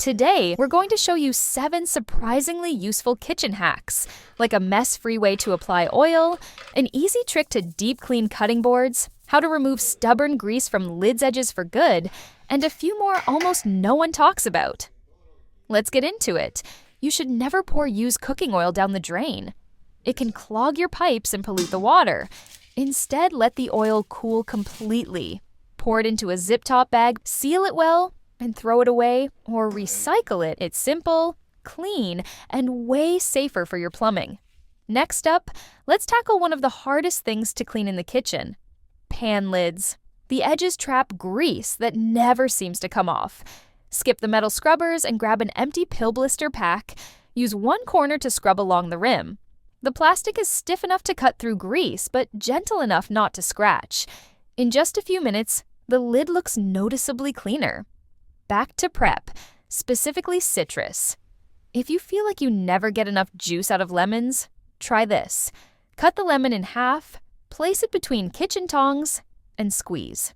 Today, we're going to show you 7 surprisingly useful kitchen hacks, like a mess-free way to apply oil, an easy trick to deep clean cutting boards, how to remove stubborn grease from lids edges for good, and a few more almost no one talks about. Let's get into it. You should never pour used cooking oil down the drain. It can clog your pipes and pollute the water. Instead, let the oil cool completely. Pour it into a zip-top bag, seal it well, and throw it away or recycle it. It's simple, clean, and way safer for your plumbing. Next up, let's tackle one of the hardest things to clean in the kitchen: pan lids. The edges trap grease that never seems to come off. Skip the metal scrubbers and grab an empty pill blister pack. Use one corner to scrub along the rim. The plastic is stiff enough to cut through grease, but gentle enough not to scratch. In just a few minutes, the lid looks noticeably cleaner. Back to prep, specifically citrus. If you feel like you never get enough juice out of lemons, try this. Cut the lemon in half, place it between kitchen tongs, and squeeze.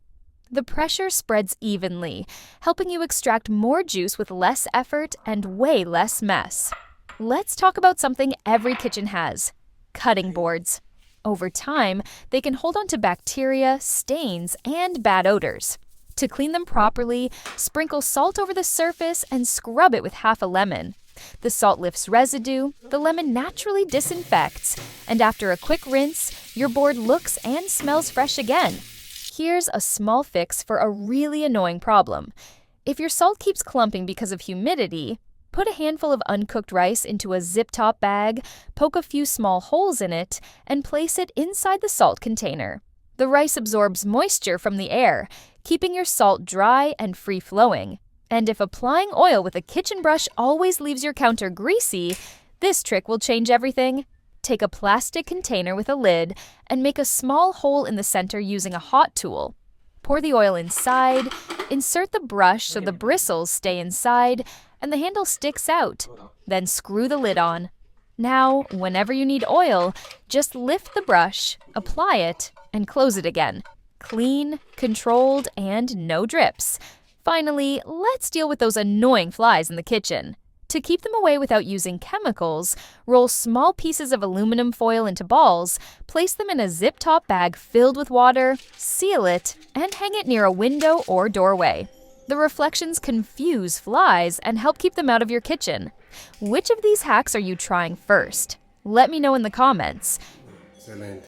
The pressure spreads evenly, helping you extract more juice with less effort and way less mess. Let's talk about something every kitchen has: cutting boards. Over time, they can hold on to bacteria, stains, and bad odors. To clean them properly, sprinkle salt over the surface and scrub it with half a lemon. The salt lifts residue, the lemon naturally disinfects, and after a quick rinse, your board looks and smells fresh again. Here's a small fix for a really annoying problem. If your salt keeps clumping because of humidity, put a handful of uncooked rice into a zip-top bag, poke a few small holes in it, and place it inside the salt container. The rice absorbs moisture from the air, keeping your salt dry and free-flowing. And if applying oil with a kitchen brush always leaves your counter greasy, this trick will change everything. Take a plastic container with a lid and make a small hole in the center using a hot tool. Pour the oil inside, insert the brush so the bristles stay inside and the handle sticks out. Then screw the lid on. Now, whenever you need oil, just lift the brush, apply it, and close it again. Clean, controlled, and no drips. Finally, let's deal with those annoying flies in the kitchen. To keep them away without using chemicals, roll small pieces of aluminum foil into balls, place them in a zip-top bag filled with water, seal it, and hang it near a window or doorway. The reflections confuse flies and help keep them out of your kitchen. Which of these hacks are you trying first? Let me know in the comments. Excelente.